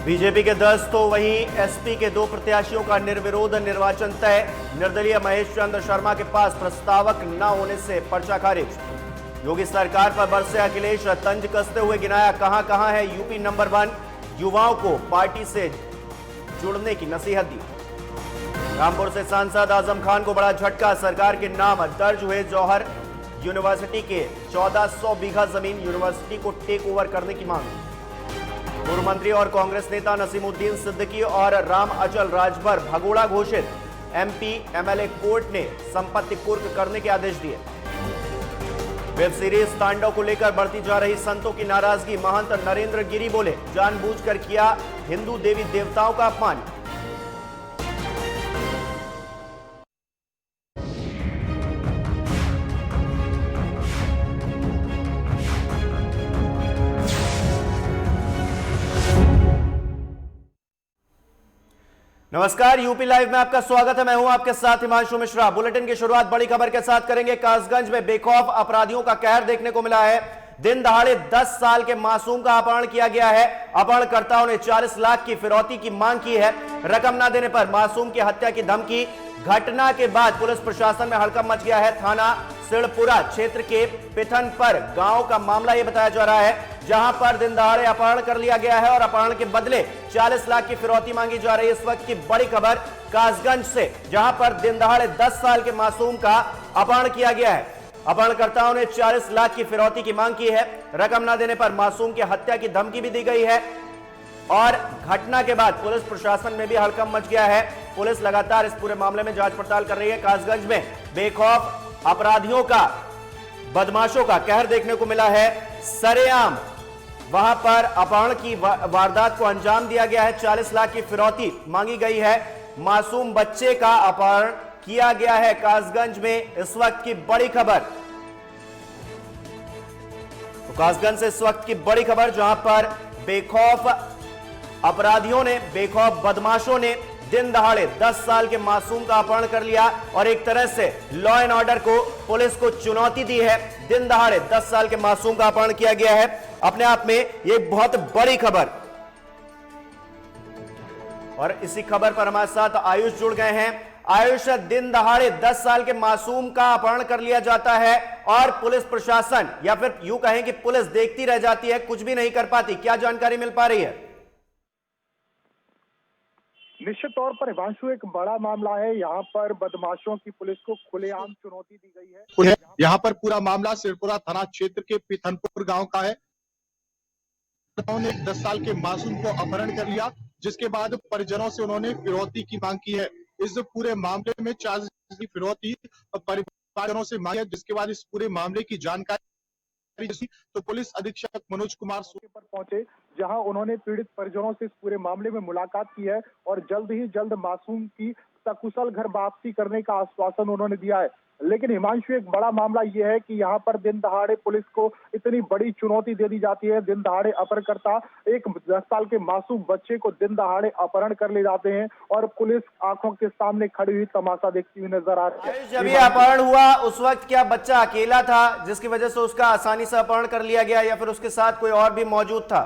BJP के 10 तो वहीं एसपी के 2 प्रत्याशियों का निर्विरोध निर्वाचन तय। निर्दलीय महेश चंद्र शर्मा के पास प्रस्तावक न होने से पर्चा खारिज। योगी सरकार पर बरसे अखिलेश, तंज कसते हुए गिनाया कहां कहां है यूपी नंबर 1। युवाओं को पार्टी से जुड़ने की नसीहत दी। रामपुर से सांसद आजम खान को बड़ा झटका, सरकार के नाम दर्ज हुए जौहर यूनिवर्सिटी के 1400 बीघा जमीन, यूनिवर्सिटी को टेक ओवर करने की मांग। पूर्व मंत्री और कांग्रेस नेता नसीमुद्दीन सिद्दीकी और राम अचल राजभर भगोड़ा घोषित। एमपी एमएलए कोर्ट ने संपत्ति कुर्क करने के आदेश दिए। वेब सीरीज तांडव को लेकर बढ़ती जा रही संतों की नाराजगी, महंत नरेंद्र गिरी बोले जानबूझकर किया हिंदू देवी देवताओं का अपमान। नमस्कार, यूपी लाइव में आपका स्वागत है। मैं हूं आपके साथ हिमांशु मिश्रा। बुलेटिन की शुरुआत बड़ी खबर के साथ करेंगे। कासगंज में बेखौफ अपराधियों का कहर देखने को मिला है। दिन दहाड़े 10 साल के मासूम का अपहरण किया गया है। अपहरणकर्ताओं ने 40 लाख की फिरौती की मांग की है। रकम न देने पर मासूम की हत्या की धमकी। घटना के बाद पुलिस प्रशासन में हड़कंप मच गया है। थाना सिड़पुरा क्षेत्र के पिथनपर गांव का मामला यह बताया जा रहा है, जहां पर दिन दहाड़े अपहरण कर लिया गया है और अपहरण के बदले 40 लाख की फिरौती मांगी जा रही है। इस वक्त की बड़ी खबर कासगंज से, जहां पर दिन दहाड़े 10 साल के मासूम का अपहरण किया गया है। अपहरणकर्ताओं ने 40 लाख की फिरौती की मांग की है। रकम न देने पर मासूम की हत्या की धमकी भी दी गई है और घटना के बाद पुलिस प्रशासन में भी हड़कंप मच गया है। पुलिस लगातार इस पूरे मामले में जांच पड़ताल कर रही है। कासगंज में बेखौफ अपराधियों का, बदमाशों का कहर देखने को मिला है। सरेआम वहां पर अपहरण की वारदात को अंजाम दिया गया है। 40 लाख की फिरौती मांगी गई है। मासूम बच्चे का अपहरण किया गया है कासगंज में। इस वक्त की बड़ी खबर, तो कासगंज से इस वक्त की बड़ी खबर, जहां पर बेखौफ अपराधियों ने, बेखौफ बदमाशों ने दिन दहाड़े 10 साल के मासूम का अपहरण कर लिया और एक तरह से लॉ एंड ऑर्डर को, पुलिस को चुनौती दी है। दिन दहाड़े 10 साल के मासूम का अपहरण किया गया है। अपने आप में ये बहुत बड़ी खबर। और इसी खबर पर हमारे साथ आयुष जुड़ गए हैं। आयुष, दिन दहाड़े 10 साल के मासूम का अपहरण कर लिया जाता है और पुलिस प्रशासन, या फिर यूं कहें कि पुलिस देखती रह जाती है, कुछ भी नहीं कर पाती। क्या जानकारी मिल पा रही है? निश्चित तौर पर हिमांशु, एक बड़ा मामला है। यहाँ पर बदमाशों की पुलिस को खुलेआम चुनौती दी गई है। यहाँ पर पूरा मामला सिरपुरा थाना क्षेत्र के पिथनपुर गांव का है। उन्होंने 10 साल के मासूम को अपहरण कर लिया, जिसके बाद परिजनों से उन्होंने फिरौती की मांग की है। इस पूरे मामले में 40 की फिरौती परिजनों से मांगी है, जिसके बाद इस पूरे मामले की जानकारी तो पुलिस अधीक्षक मनोज कुमार पर पहुंचे, जहां उन्होंने पीड़ित परिजनों से इस पूरे मामले में मुलाकात की है और जल्द ही जल्द मासूम की सकुशल घर वापसी करने का आश्वासन उन्होंने दिया है। लेकिन हिमांशु, एक बड़ा मामला यह है कि यहाँ पर दिन दहाड़े पुलिस को इतनी बड़ी चुनौती दे दी जाती है। दिन दहाड़े अपहरणकर्ता एक 10 साल के मासूम बच्चे को दिन दहाड़े अपहरण कर ले जाते हैं और पुलिस आंखों के सामने खड़ी हुई तमाशा देखती हुई नजर आ रही है। जब ये अपहरण हुआ उस वक्त क्या बच्चा अकेला था जिसकी वजह से उसका आसानी से अपहरण कर लिया गया, या फिर उसके साथ कोई और भी मौजूद था?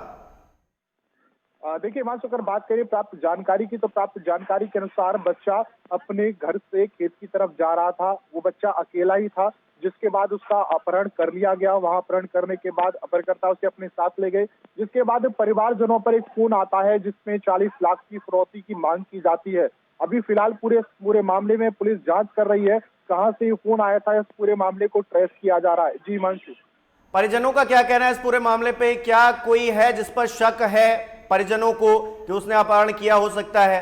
देखिए हिमांशु, अगर बात करें प्राप्त जानकारी की, तो प्राप्त जानकारी के अनुसार बच्चा अपने घर से खेत की तरफ जा रहा था। वो बच्चा अकेला ही था, जिसके बाद उसका अपहरण कर लिया गया। वहां अपहरण करने के बाद अपहरणकर्ता उसे अपने साथ ले गए, जिसके बाद परिवारजनों पर एक फोन आता है जिसमें 40 लाख की फिरौती की मांग की जाती है। अभी फिलहाल पूरे मामले में पुलिस जांच कर रही है। कहां से ये फोन आया था, इस पूरे मामले को ट्रेस किया जा रहा है। जी हिमांशु। परिजनों का क्या कहना है इस पूरे मामले पे? क्या कोई है जिस पर शक है परिजनों को कि उसने अपहरण किया हो सकता है?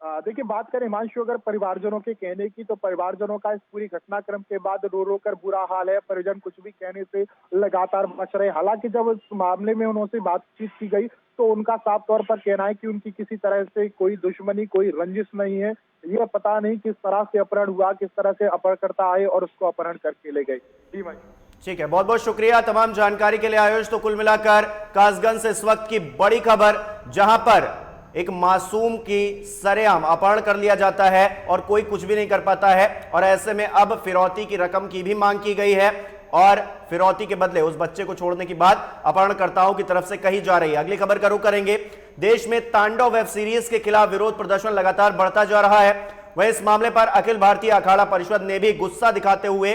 देखिए, बात करें हिमांशु अगर परिवारजनों के कहने की, तो परिवारजनों का इस पूरी घटनाक्रम के बाद रो रो कर बुरा हाल है। परिजन कुछ भी कहने से लगातार बच रहे। हालांकि जब इस मामले में उनसे बातचीत की गई तो उनका साफ तौर पर कहना है कि उनकी किसी तरह से कोई दुश्मनी, कोई रंजिश नहीं है। यह पता नहीं किस तरह से अपहरण हुआ, किस तरह से अपहरणकर्ता आए और उसको अपहरण करके ले गए। जी भाई, ठीक है, बहुत बहुत शुक्रिया तमाम जानकारी के लिए आयुष। तो कुल मिलाकर कासगंज से इस वक्त की बड़ी खबर, जहां पर एक मासूम की सरेआम अपहरण कर लिया जाता है और कोई कुछ भी नहीं कर पाता है, और ऐसे में अब फिरौती की रकम की भी मांग की गई है। और फिरौती के बदले उस बच्चे को छोड़ने की बात अपहरणकर्ताओं की तरफ से कही जा रही है। अगली खबर का रुख करेंगे। देश में तांडव वेब सीरीज के खिलाफ विरोध प्रदर्शन लगातार बढ़ता जा रहा है। वहीं इस मामले पर अखिल भारतीय अखाड़ा परिषद ने भी गुस्सा दिखाते हुए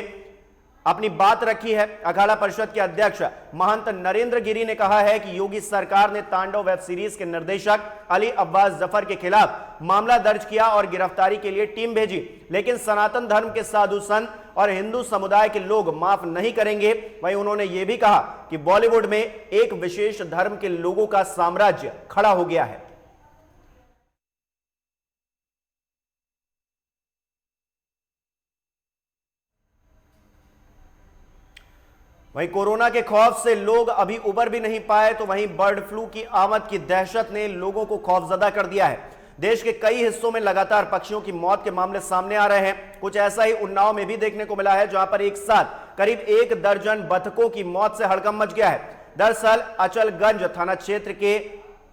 अपनी बात रखी है। अखाड़ा परिषद के अध्यक्ष महंत नरेंद्र गिरी ने कहा है कि योगी सरकार ने तांडव वेब सीरीज के निर्देशक अली अब्बास जफर के खिलाफ मामला दर्ज किया और गिरफ्तारी के लिए टीम भेजी, लेकिन सनातन धर्म के साधु संत और हिंदू समुदाय के लोग माफ नहीं करेंगे। वहीं उन्होंने यह भी कहा कि बॉलीवुड में एक विशेष धर्म के लोगों का साम्राज्य खड़ा हो गया है। वहीं कोरोना के खौफ से लोग अभी उबर भी नहीं पाए, तो वहीं बर्ड फ्लू की आमद की दहशत ने लोगों को खौफजदा कर दिया है। देश के कई हिस्सों में लगातार पक्षियों की मौत के मामले सामने आ रहे हैं। कुछ ऐसा ही उन्नाव में भी देखने को मिला है, जहां पर एक साथ करीब 1 दर्जन बतखों की मौत से हड़कंप मच गया है। दरअसल अचलगंज थाना क्षेत्र के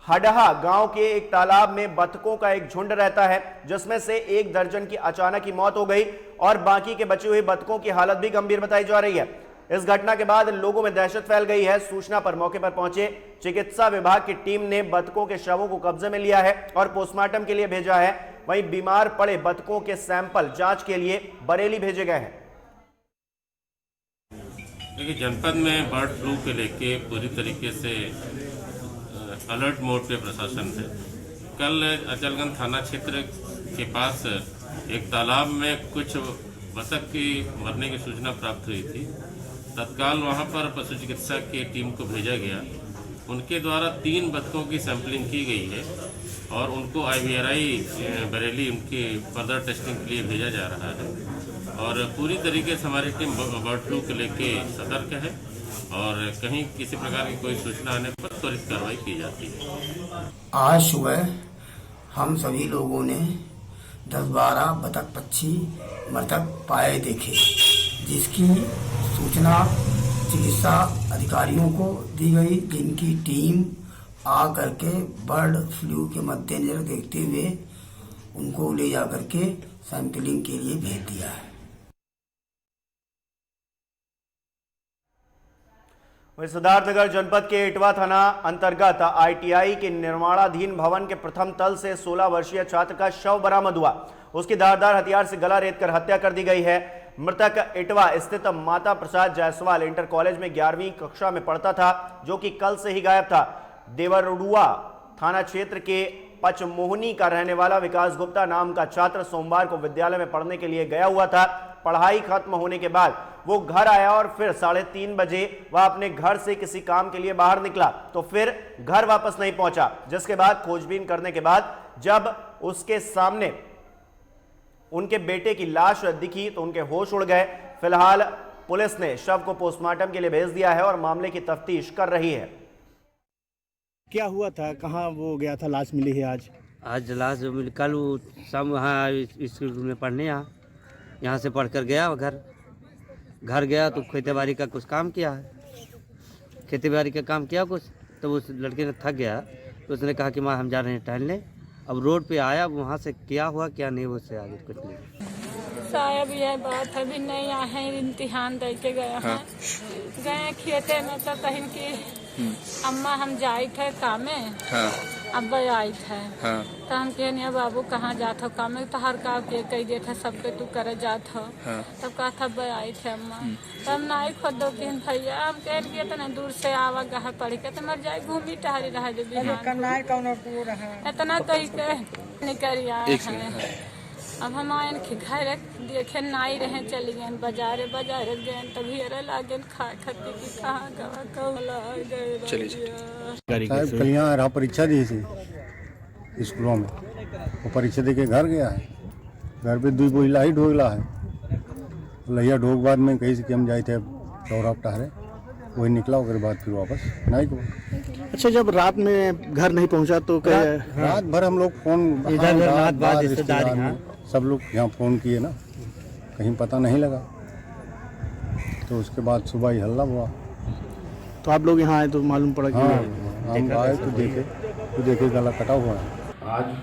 हडहा गांव के एक तालाब में बतखों का एक झुंड रहता है, जिसमें से 1 दर्जन की अचानक ही मौत हो गई और बाकी के बची हुई बतखों की हालत भी गंभीर बताई जा रही है। इस घटना के बाद लोगों में दहशत फैल गई है। सूचना पर मौके पर पहुंचे चिकित्सा विभाग की टीम ने बतखों के शवों को कब्जे में लिया है और पोस्टमार्टम के लिए भेजा है। वहीं बीमार पड़े बतखों के सैंपल जांच के लिए बरेली भेजे गए हैं। देखिए, जनपद में बर्ड फ्लू के लेके पूरी तरीके से अलर्ट मोड पे प्रशासन है। कल अचलगंज थाना क्षेत्र के पास एक तालाब में कुछ बतख की मरने की सूचना प्राप्त हुई थी। तत्काल वहां पर पशु चिकित्सा की टीम को भेजा गया। उनके द्वारा 3 बतखों की सैंपलिंग की गई है और उनको IVRI बरेली उनकी फर्दर टेस्टिंग के लिए भेजा जा रहा है। और पूरी तरीके से हमारी टीम बर्ड फ्लू को लेके सतर्क है और कहीं किसी प्रकार की कोई सूचना आने पर त्वरित कार्रवाई की जाती है। आज सुबह हम सभी लोगों ने 10-12 बतख पक्षी मृतक पाए देखे, जिसकी सूचना चिकित्सा अधिकारियों को दी गई, जिनकी टीम आ करके बर्ड फ्लू के मद्देनजर देखते हुए उनको ले जा करके सैंपलिंग के लिए भेज दिया है। वहीं सिद्धार्थनगर जनपद के इटवा थाना अंतर्गत ITI के निर्माणाधीन भवन के प्रथम तल से 16 वर्षीय छात्र का शव बरामद हुआ। उसकी धारदार हथियार से गला रेतकर हत्या कर दी गई है। मृतक इटवा स्थित माता प्रसाद जायसवाल इंटर कॉलेज में 11वीं कक्षा में पढ़ता था, जो कि कल से ही गायब था। देवरुआ थाना क्षेत्र के पचमोहनी का रहने वाला विकास गुप्ता नाम का छात्र सोमवार को विद्यालय में पढ़ने के लिए गया हुआ था। पढ़ाई खत्म होने के बाद वो घर आया और फिर 3:30 बजे वह अपने घर से किसी काम के लिए बाहर निकला, तो फिर घर वापस नहीं पहुंचा। जिसके बाद खोजबीन करने के बाद जब उसके सामने उनके बेटे की लाश दिखी तो उनके होश उड़ गए। फिलहाल पुलिस ने शव को पोस्टमार्टम के लिए भेज दिया है और मामले की तफ्तीश कर रही है। क्या हुआ था, कहाँ वो गया था, लाश मिली है आज लाश मिली। कल वो शाम वहाँ स्कूल में पढ़ने यहाँ से पढ़कर गया, घर गया तो खेती बाड़ी का कुछ काम किया है, खेती बाड़ी का काम किया कुछ, तो उस लड़के ने थक गया तो उसने कहा कि माँ हम जा रहे हैं टहलने। अब रोड पे आया, वहाँ से क्या हुआ क्या नहीं उससे आगे कुछ नहीं। शायद यह बात अभी नहीं आए हैं, इम्तिहान दे के गए हैं। गए खेते में तो कहीं की अम्मा हम जाए थे कामे, अब्बा आई थे, तो हम कहने बाबू कहाँ जात हो कामे, तो हर काम के कही दे थे सबके तू करे जात हो। तब कहा था अब्बा आई थे अम्मा, तो हम नाई खुद दो तीन भैया हम कह दिए तो ना दूर से आवा गहा पढ़ के तो मर जाए घूमी टहरी रहा जो इतना कही के निकल आए हैं। अब हम आए के घर देखे नाई रहे, चली गए बाजार गए, तभी अरे लागे खा खती की कहाँ गए। साहब कल यहाँ रहा परीक्षा दी थी स्कूलों में, वो परीक्षा दे के घर गया है। घर पे 2 बोझ लाही ढोगला है, लहिया ढोक बाद में कहीं से कि हम जाए थे चौरा टहरे, वही निकला, उसके बाद फिर वापस नहीं को। अच्छा, जब रात में घर नहीं पहुंचा तो रात भर हम लोग फोन इधर सब लोग यहाँ फ़ोन किए ना, कहीं पता नहीं लगा, तो उसके बाद सुबह ही हल्ला हुआ। तो आप लोग यहाँ आए तो मालूम पड़ा कि हम आए तो देखे गला कटा हुआ है। आज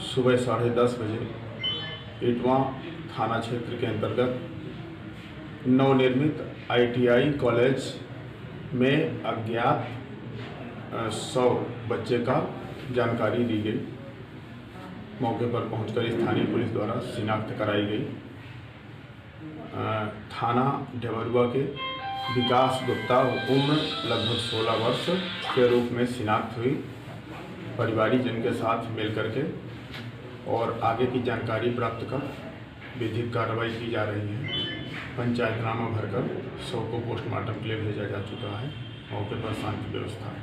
सुबह 10:30 बजे इटवा थाना क्षेत्र के अंतर्गत नवनिर्मित ITI कॉलेज में अज्ञात 100 बच्चे का जानकारी दी गई। मौके पर पहुंचकर स्थानीय पुलिस द्वारा शिनाख्त कराई गई। थाना ढबरुआ के विकास गुप्ता उम्र लगभग 16 वर्ष के रूप में शिनाख्त हुई। परिवारीजन के साथ मिलकर के और आगे की जानकारी प्राप्त कर विधिक कार्रवाई की जा रही है। पंचायतनामा भरकर शव को पोस्टमार्टम के लिए भेजा जा चुका है। मौके पर शांति व्यवस्था है।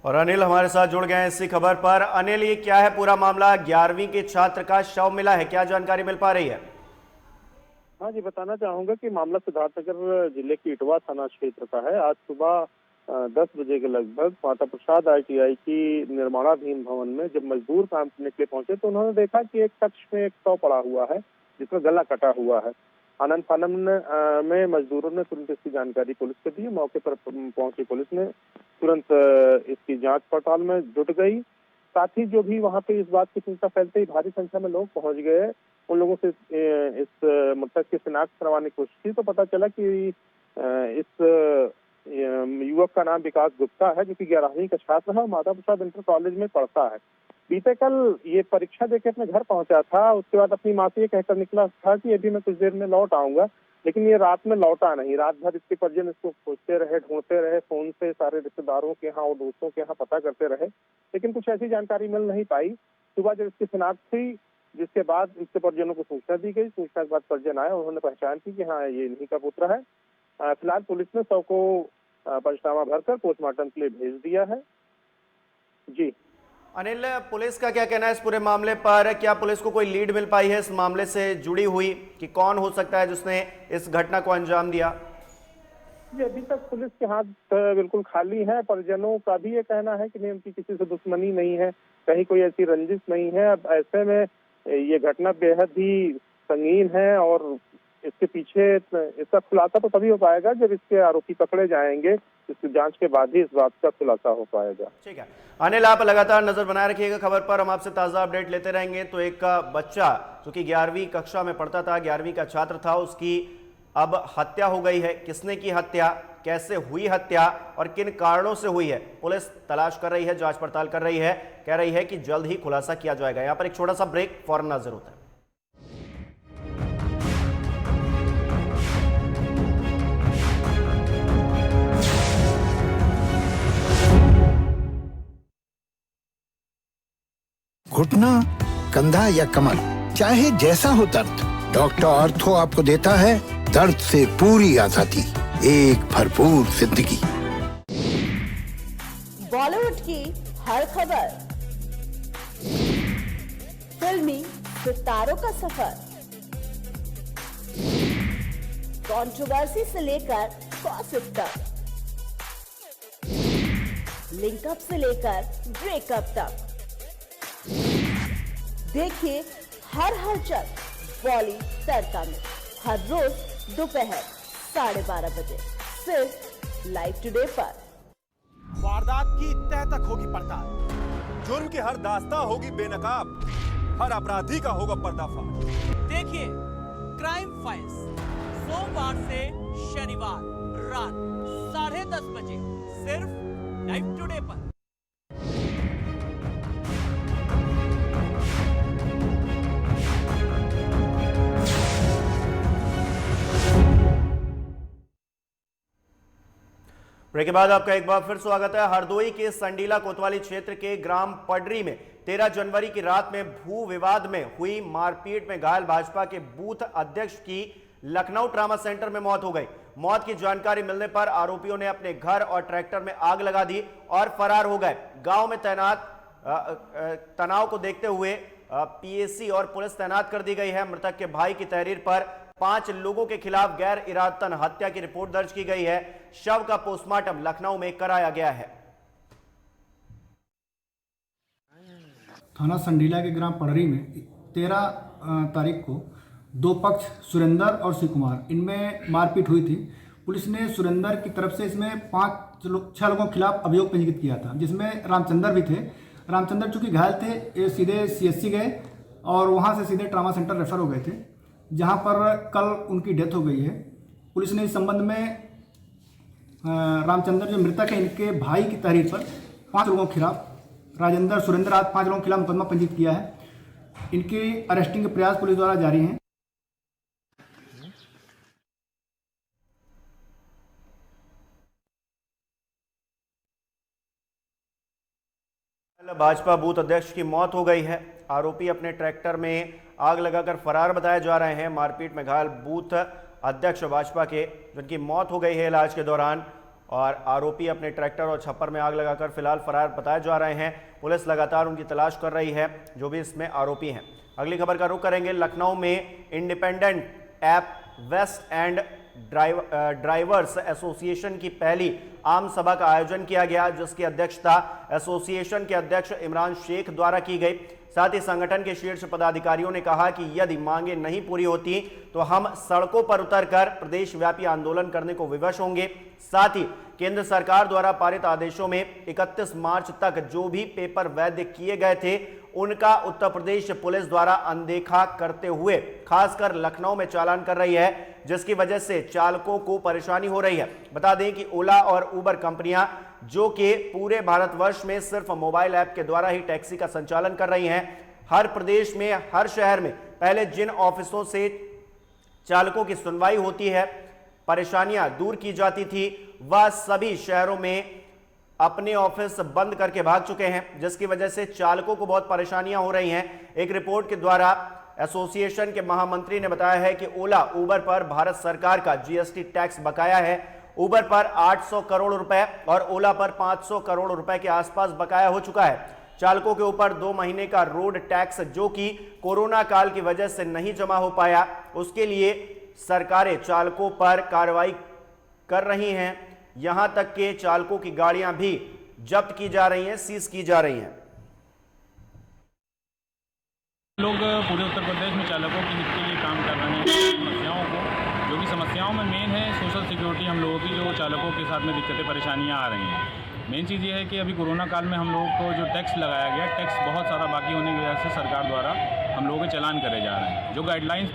और अनिल हमारे साथ जुड़ गए हैं इसी खबर पर। अनिल, ये क्या है पूरा मामला? 11वीं के छात्र का शव मिला है, क्या जानकारी मिल पा रही है? हाँ जी, बताना चाहूंगा कि मामला सिद्धार्थनगर जिले की इटवा थाना क्षेत्र का है। आज सुबह 10 बजे के लगभग माता प्रसाद ITI की निर्माणाधीन भवन में जब मजदूर काम करने के लिए पहुंचे तो उन्होंने देखा कि एक कक्ष में एक शव पड़ा हुआ है जिसमें गला कटा हुआ है। आनंद फानन में मजदूरों ने तुरंत इसकी जानकारी पुलिस को दी। मौके पर पहुंची पुलिस ने तुरंत इसकी जांच पड़ताल में जुट गई। साथ ही जो भी वहां पे इस बात की चिंता फैलते ही भारी संख्या में लोग पहुंच गए। उन लोगों से इस मृतक की शिनाख्त करवाने की कोशिश की तो पता चला कि इस युवक का नाम विकास गुप्ता है, जो कि 11वीं का छात्र है और माता प्रसाद इंटर कॉलेज में पढ़ता है। बीते कल ये परीक्षा देके अपने घर पहुंचा था। उसके बाद अपनी माँ से ये कहकर निकला था कि अभी मैं कुछ देर में लौट आऊंगा, लेकिन ये रात में लौटा नहीं। रात भर इसके परिजन इसको खोजते रहे, ढूंढते रहे, फोन से सारे रिश्तेदारों के यहाँ और दोस्तों के यहाँ पता करते रहे, लेकिन कुछ ऐसी जानकारी मिल नहीं पाई। सुबह जब इसकी शिनाख्त हुई, जिसके बाद इसके परिजनों को सूचना दी गई। सूचना के बाद परिजन आए, उन्होंने पहचान की कि हाँ ये इन्हीं का पुत्र है। फिलहाल पुलिस ने शव को पंचनामा भरकर पोस्टमार्टम के लिए भेज दिया है। जी अनिल, पुलिस का क्या कहना है इस पूरे मामले पर? क्या पुलिस को कोई लीड मिल पाई है इस मामले से जुड़ी हुई कि कौन हो सकता है जिसने इस घटना को अंजाम दिया? जी, अभी तक पुलिस के हाथ बिल्कुल खाली है। परिजनों का भी ये कहना है कि नहीं, उनकी किसी से दुश्मनी नहीं है, कहीं कोई ऐसी रंजिश नहीं है। अब ऐसे में ये घटना बेहद ही संगीन है और इसके पीछे इसका खुलासा तो तभी हो पाएगा जब इसके आरोपी पकड़े जाएंगे। इसकी जांच के बाद ही इस बात का खुलासा हो पाएगा। ठीक है अनिल, आप लगातार नजर बनाए रखिएगा खबर पर, हम आपसे ताजा अपडेट लेते रहेंगे। तो एक बच्चा जो कि 11वीं कक्षा में पढ़ता था, 11वीं का छात्र था, उसकी अब हत्या हो गई है। किसने की हत्या, कैसे हुई हत्या और किन कारणों से हुई है, पुलिस तलाश कर रही है, जांच पड़ताल कर रही है, कह रही है कि जल्द ही खुलासा किया जाएगा। यहाँ पर एक छोटा सा ब्रेक, फौरन नजर होता है। घुटना, कंधा या कमर, चाहे जैसा हो दर्द, डॉक्टर ऑर्थो आपको देता है दर्द से पूरी आजादी, एक भरपूर जिंदगी। बॉलीवुड की हर खबर, फिल्मी सितारों का सफर, कंट्रोवर्सी से लेकर गॉसिप तक, लिंकअप से लेकर ब्रेकअप तक, देखिए हर हलचल बॉली तड़का में हर रोज दोपहर 12:30 बजे सिर्फ लाइव टुडे पर। वारदात की तह तक होगी पड़ताल, जुर्म की हर दास्तां होगी बेनकाब, हर अपराधी का होगा पर्दाफाश। देखिए क्राइम फाइल्स सोमवार से शनिवार रात 10:30 बजे सिर्फ लाइव टुडे पर। ब्रेक के बाद आपका एक बार फिर स्वागत है। हरदोई के संडीला कोतवाली क्षेत्र के ग्राम पडरी में 13 जनवरी की रात में भू विवाद में हुई मारपीट में घायल भाजपा के बूथ अध्यक्ष की लखनऊ ट्रामा सेंटर में मौत हो गई। मौत की जानकारी मिलने पर आरोपियों ने अपने घर और ट्रैक्टर में आग लगा दी और फरार हो गए। गांव में तैनात तनाव को देखते हुए पीएसी और पुलिस तैनात कर दी गई है। मृतक के भाई की तहरीर पर 5 लोगों के खिलाफ गैर इरादतन हत्या की रिपोर्ट दर्ज की गई है। शव का पोस्टमार्टम लखनऊ में कराया गया है। थाना संडीला के ग्राम पडरी में 13 तारीख को दो पक्ष सुरेंद्र और शिव कुमार, इनमें मारपीट हुई थी। पुलिस ने सुरेंद्र की तरफ से इसमें 6 लोगों के खिलाफ अभियोग पंजीकृत किया था, जिसमें रामचंद्र भी थे। रामचंद्र चूंकि घायल थे, ये सीधे CSC गए और वहाँ से सीधे ट्रामा सेंटर रेफर हो गए थे। जहां पर कल उनकी डेथ हो गई है। पुलिस ने इस संबंध में रामचंद्र जो मृतक है इनके भाई की तहरीर पर 5 लोगों के खिलाफ राजेंद्र सुरेंद्र आदि 5 लोगों के खिलाफ मुकदमा पंजीकृत किया है। इनके अरेस्टिंग के प्रयास पुलिस द्वारा जारी हैं। भाजपा बूथ अध्यक्ष की मौत हो गई है। आरोपी अपने ट्रैक्टर में आग लगाकर फरार बताए जा रहे हैं। मारपीट में घायल बूथ अध्यक्ष भाजपा के जिनकी मौत हो गई है इलाज के दौरान, और आरोपी अपने ट्रैक्टर और छप्पर में आग लगाकर फिलहाल फरार बताए जा रहे हैं। पुलिस लगातार उनकी तलाश कर रही है जो भी इसमें आरोपी हैं। अगली खबर का रुख करेंगे। लखनऊ में independent app west end drivers association की पहली आम सभा का आयोजन किया गया, जिसकी अध्यक्षता एसोसिएशन के अध्यक्ष इमरान शेख द्वारा की गई। साथ ही संगठन के शीर्ष पदाधिकारियों ने कहा कि यदि मांगे नहीं पूरी होती तो हम सड़कों पर उतरकर प्रदेशव्यापी आंदोलन करने को विवश होंगे। साथ ही केंद्र सरकार द्वारा पारित आदेशों में 31 मार्च तक जो भी पेपर वैध किए गए थे उनका उत्तर प्रदेश पुलिस द्वारा अनदेखा करते हुए खासकर लखनऊ में चालान कर रही है, जिसकी वजह से चालकों को परेशानी हो रही है। बता दें कि ओला और उबर कंपनियां जो कि पूरे भारतवर्ष में सिर्फ मोबाइल ऐप के द्वारा ही टैक्सी का संचालन कर रही हैं, हर प्रदेश में हर शहर में पहले जिन ऑफिसों से चालकों की सुनवाई होती है, परेशानियां दूर की जाती थी, वह सभी शहरों में अपने ऑफिस बंद करके भाग चुके हैं, जिसकी वजह से चालकों को बहुत परेशानियां हो रही हैं। एक रिपोर्ट के द्वारा एसोसिएशन के महामंत्री ने बताया है कि ओला उबर पर भारत सरकार का जीएसटी टैक्स बकाया है। उबर पर 800 करोड़ रुपए और ओला पर 500 करोड़ रुपए के आसपास बकाया हो चुका है। चालकों के ऊपर 2 महीने का रोड टैक्स जो कि कोरोना काल की वजह से नहीं जमा हो पाया, उसके लिए सरकारें चालकों पर कार्रवाई कर रही हैं। यहां तक के चालकों की गाड़ियां भी जब्त की जा रही हैं, सीज की जा रही हैं। लोग पूरे उत्तर प्रदेश में चालकों के हित के लिए काम कर रहे हैं। समस्याओं को, जो कि समस्याओं में मेन है सोशल सिक्योरिटी हम लोगों की, जो चालकों के साथ में दिक्कतें परेशानियां आ रही हैं। मेन चीज़ ये है कि अभी कोरोना काल में हम लोगों को जो टैक्स लगाया गया, टैक्स बहुत सारा बाकी होने की वजह से सरकार द्वारा हम लोगों के चालान करे जा रहे हैं। जो गाइडलाइंस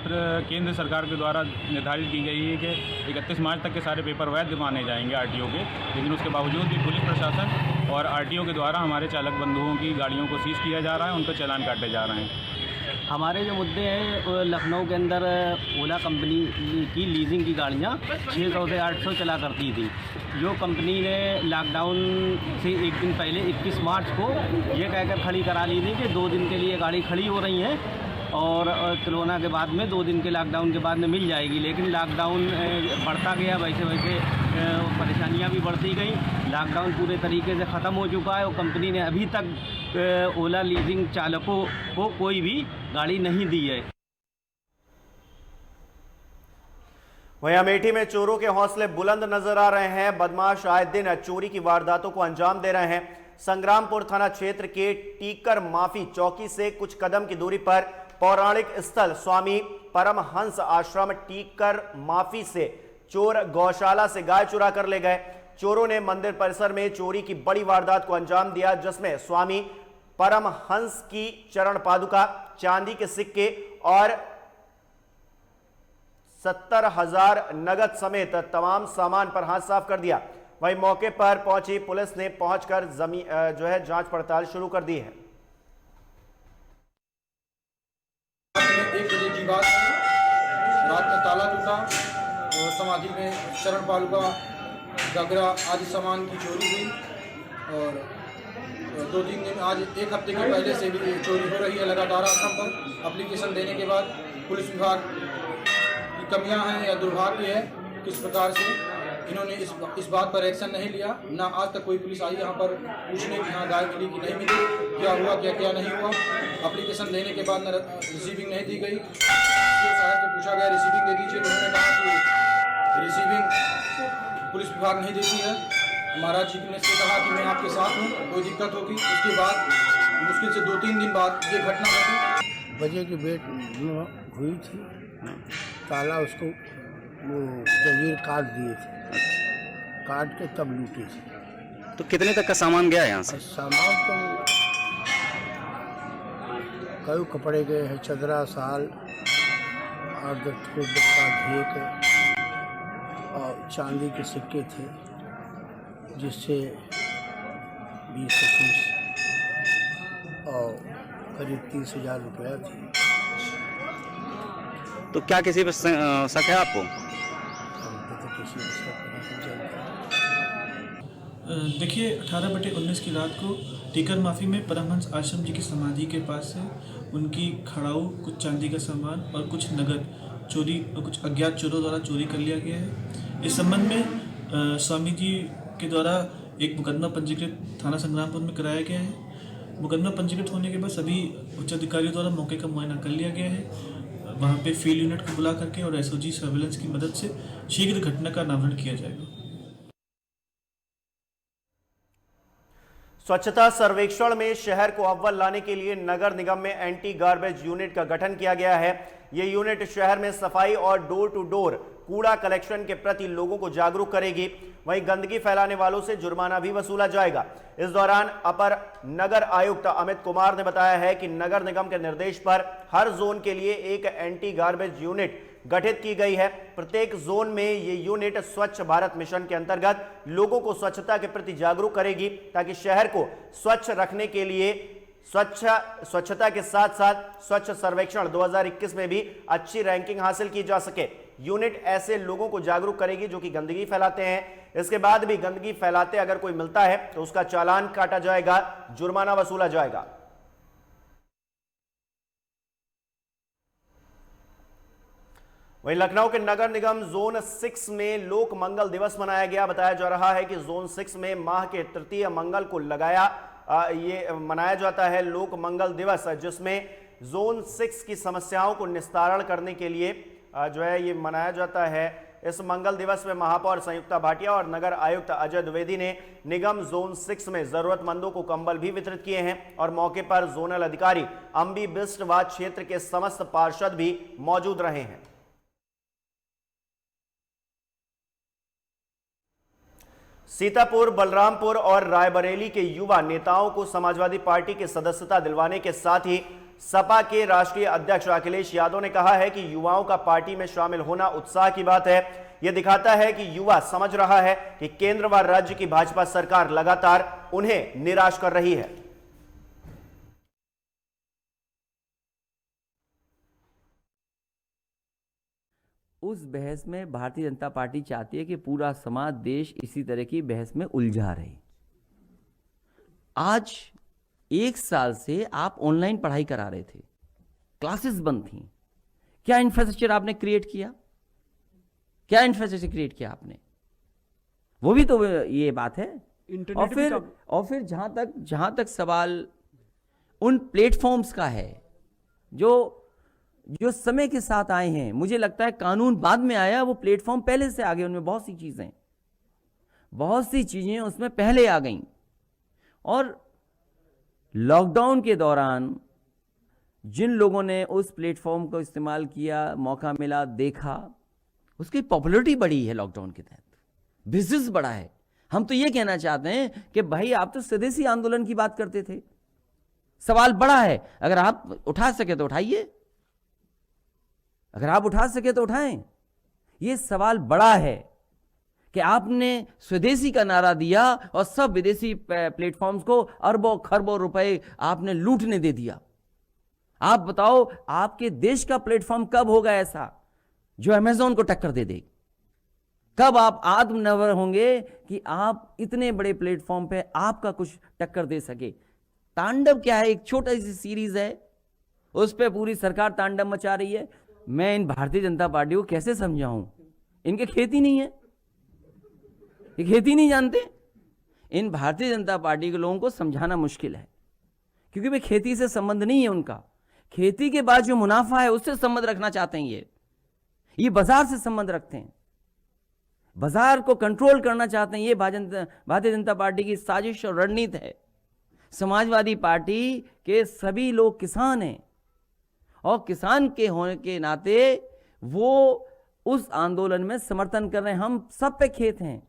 केंद्र सरकार के द्वारा निर्धारित की गई है कि 31 मार्च तक के सारे पेपर वैध माने जाएंगे आरटीओ के, लेकिन उसके बावजूद भी पुलिस प्रशासन और आरटीओ के द्वारा हमारे चालक बंधुओं की गाड़ियों को सीज किया जा रहा है, उनका चालान काटे जा रहे हैं। हमारे जो मुद्दे हैं, लखनऊ के अंदर ओला कंपनी की लीजिंग की गाड़ियाँ 600 से 800 चला करती थी। जो कंपनी ने लॉकडाउन से एक दिन पहले 21 मार्च को ये कहकर खड़ी करा ली थी कि 2 दिन के लिए गाड़ी खड़ी हो रही है और कोरोना के बाद में 2 दिन के लॉकडाउन के बाद में मिल जाएगी। लेकिन लॉकडाउन बढ़ता गया, वैसे वैसे परेशानियां भी बढ़ती गई। लॉकडाउन पूरे तरीके से ख़त्म हो चुका है और कंपनी ने अभी तक ओला लीजिंग चालकों को कोई भी गाड़ी नहीं दी है। वहीं अमेठी में चोरों के हौसले बुलंद नजर आ रहे हैं। बदमाश आए दिन चोरी की वारदातों को अंजाम दे रहे हैं। संग्रामपुर थाना क्षेत्र के टीकर माफी चौकी से कुछ कदम की दूरी पर पौराणिक स्थल स्वामी परमहंस आश्रम टीकर माफी से चोर गौशाला से गाय चुरा कर ले गए। चोरों ने मंदिर परिसर में चोरी की बड़ी वारदात को अंजाम दिया, जिसमें स्वामी परमहंस की चरण पादुका, चांदी के सिक्के और 70,000 नगद समेत तमाम सामान पर हाथ साफ कर दिया। वहीं मौके पर पहुंची पुलिस ने पहुंचकर जांच पड़ताल शुरू कर दी है। 1 बजे की बात, रात में ताला टूटा और समाधि में चरण पादुका, गगरा आदि सामान की चोरी हुई। और 2-3 दिन, आज 1 हफ्ते के पहले से भी चोरी हो रही है लगातार आश्रम पर। एप्लीकेशन देने के बाद पुलिस विभाग की कमियां हैं या दुर्भाग्य है, किस प्रकार से इन्होंने इस बात पर एक्शन नहीं लिया। ना आज तक कोई पुलिस आई यहाँ पर पूछने की हाँ गाय मिली कि नहीं मिली, क्या हुआ क्या नहीं हुआ। एप्लीकेशन देने के बाद रिसीविंग नहीं दी गई। साहब से पूछा गया रिसीविंग दे दीजिए, उन्होंने कहा कि रिसीविंग पुलिस विभाग नहीं देती है। महाराज जी ने से कहा कि मैं आपके साथ हूँ, कोई दिक्कत होगी। उसके बाद मुश्किल से 2-3 दिन बाद ये घटना घटी। बजे की बेट हुई थी, ताला उसको वो जंजीर काट दिए थे, काट के तब लूटे थे। तो कितने तक का सामान गया यहाँ से? सामान तो कई कपड़े गए हैं, चदरा, साल, अर्धथोक का घेक और चांदी के सिक्के थे, जिससे 20-25 और करीब 30,000 रुपया थी। तो क्या किसी पर शक है आपको? देखिए 18/19 की रात को टीकर माफी में परमहंस आश्रम जी की समाधि के पास से उनकी खड़ाऊ, कुछ चांदी का सामान और कुछ नगद चोरी, कुछ अज्ञात चोरों द्वारा चोरी कर लिया गया है। इस संबंध में स्वामी जी के द्वारा एक मुकदमा पंजीकृत थाना संग्रामपुर में कराया गया है। मुकदमा पंजीकृत होने के बाद सभी उच्च अधिकारियों द्वारा मौके का मुआयना कर लिया गया है। वहाँ पे फील्ड यूनिट को बुला करके और एसओजी सर्वेलेंस की मदद से शीघ्र घटना का अनावरण किया जाएगा। स्वच्छता सर्वेक्षण में शहर को अव्वल लाने के लिए नगर निगम में एंटी गार्बेज यूनिट का गठन किया गया है। ये यूनिट शहर में सफाई और डोर टू डोर कूड़ा कलेक्शन के प्रति लोगों को जागरूक करेगी। वहीं गंदगी फैलाने वालों से जुर्माना भी वसूला जाएगा। इस दौरान अपर नगर आयुक्त अमित कुमार ने बताया है कि नगर निगम के निर्देश पर हर जोन के लिए एक एंटी गार्बेज यूनिट गठित की गई है। प्रत्येक जोन में ये यूनिट स्वच्छ भारत मिशन के अंतर्गत लोगों को स्वच्छता के प्रति जागरूक करेगी, ताकि शहर को स्वच्छ रखने के लिए स्वच्छता के साथ साथ स्वच्छ सर्वेक्षण 2021 में भी अच्छी रैंकिंग हासिल की जा सके। यूनिट ऐसे लोगों को जागरूक करेगी जो कि गंदगी फैलाते हैं। इसके बाद भी गंदगी फैलाते अगर कोई मिलता है तो उसका चालान काटा जाएगा, जुर्माना वसूला जाएगा। वहीं लखनऊ के नगर निगम जोन 6 में लोक मंगल दिवस मनाया गया। बताया जा रहा है कि जोन 6 में माह के तृतीय मंगल को ये मनाया जाता है लोक मंगल दिवस, जिसमें जोन 6 की समस्याओं को निस्तारण करने के लिए जो है ये मनाया जाता है। इस मंगल दिवस में महापौर संयुक्ता भाटिया और नगर आयुक्त अजय द्विवेदी ने निगम जोन 6 में जरूरतमंदों को कंबल भी वितरित किए हैं और मौके पर जोनल अधिकारी अंबी बिस्ट व क्षेत्र के समस्त पार्षद भी मौजूद रहे हैं। सीतापुर, बलरामपुर और रायबरेली के युवा नेताओं को समाजवादी पार्टी की सदस्यता दिलवाने के साथ ही सपा के राष्ट्रीय अध्यक्ष अखिलेश यादव ने कहा है कि युवाओं का पार्टी में शामिल होना उत्साह की बात है। यह दिखाता है कि युवा समझ रहा है कि केंद्र व राज्य की भाजपा सरकार लगातार उन्हें निराश कर रही है। उस बहस में भारतीय जनता पार्टी चाहती है कि पूरा समाज, देश इसी तरह की बहस में उलझा रहे। आज 1 साल से आप ऑनलाइन पढ़ाई करा रहे थे, क्लासेस बंद थी। क्या इंफ्रास्ट्रक्चर आपने क्रिएट किया? क्या इंफ्रास्ट्रक्चर क्रिएट किया आपने? वो भी तो ये बात है। और फिर जहां तक सवाल उन प्लेटफॉर्म्स का है जो समय के साथ आए हैं। मुझे लगता है कानून बाद में आया, वो प्लेटफॉर्म पहले से आ गए। उनमें बहुत सी चीजें उसमें पहले आ गईं। और लॉकडाउन के दौरान जिन लोगों ने उस प्लेटफॉर्म को इस्तेमाल किया, मौका मिला, देखा, उसकी पॉपुलैरिटी बढ़ी है। लॉकडाउन के तहत बिजनेस बढ़ा है। हम तो ये कहना चाहते हैं कि भाई आप तो स्वदेशी आंदोलन की बात करते थे, सवाल बड़ा है। अगर आप उठा सके तो उठाइए, अगर आप उठा सके तो उठाएं। ये सवाल बड़ा है कि आपने स्वदेशी का नारा दिया और सब विदेशी प्लेटफॉर्म्स को अरबों खरबों रुपए आपने लूटने दे दिया। आप बताओ, आपके देश का प्लेटफॉर्म कब होगा ऐसा जो अमेज़न को टक्कर दे दे? कब आप आत्मनिर्भर होंगे कि आप इतने बड़े प्लेटफॉर्म पे आपका कुछ टक्कर दे सके? तांडव क्या है? एक छोटी सी सीरीज है, उस पे पूरी सरकार तांडव मचा रही है। मैं इन भारतीय जनता पार्टी को कैसे समझाऊं? इनके खेती नहीं है, ये खेती नहीं जानते। इन भारतीय जनता पार्टी के लोगों को समझाना मुश्किल है, क्योंकि वे खेती से संबंध नहीं है उनका। खेती के बाद जो मुनाफा है उससे संबंध रखना चाहते हैं। ये बाजार से संबंध रखते हैं, बाजार को कंट्रोल करना चाहते हैं। ये भारतीय जनता पार्टी की साजिश और रणनीति है। समाजवादी पार्टी के सभी लोग किसान हैं और किसान के होने के नाते वो उस आंदोलन में समर्थन कर रहे हैं। हम सब पे खेत हैं।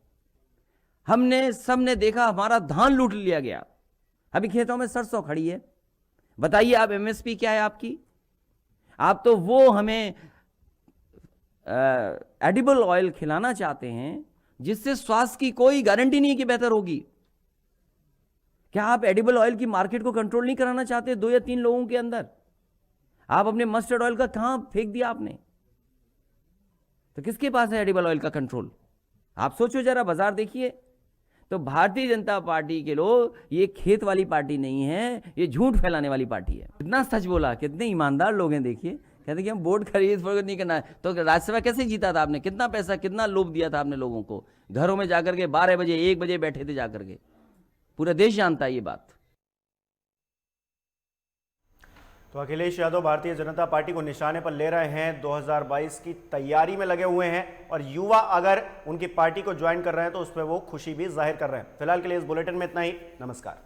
हमने सबने देखा, हमारा धान लूट लिया गया। अभी खेतों में सरसों खड़ी है। बताइए आप एमएसपी क्या है आपकी? आप तो वो हमें एडिबल ऑयल खिलाना चाहते हैं जिससे स्वास्थ्य की कोई गारंटी नहीं कि बेहतर होगी। क्या आप एडिबल ऑयल की मार्केट को कंट्रोल नहीं कराना चाहते 2 या 3 लोगों के अंदर? आप अपने मस्टर्ड ऑयल का कहां फेंक दिया आपने? तो किसके पास है एडिबल ऑयल का कंट्रोल? आप सोचो जरा, बाजार देखिए। तो भारतीय जनता पार्टी के लोग ये खेत वाली पार्टी नहीं है, ये झूठ फैलाने वाली पार्टी है। कितना सच बोला, कितने ईमानदार लोग हैं। देखिए, कहते कि हम वोट खरीद फरोख्त नहीं करना है। तो राज्यसभा कैसे जीता था आपने? कितना पैसा, कितना लोभ दिया था आपने लोगों को? घरों में जाकर के 12 बजे 1 बजे बैठे थे जाकर के। पूरा देश जानता है ये बात। तो अखिलेश यादव भारतीय जनता पार्टी को निशाने पर ले रहे हैं, 2022 की तैयारी में लगे हुए हैं और युवा अगर उनकी पार्टी को ज्वाइन कर रहे हैं तो उस पर वो खुशी भी जाहिर कर रहे हैं। फिलहाल के लिए इस बुलेटिन में इतना ही। नमस्कार।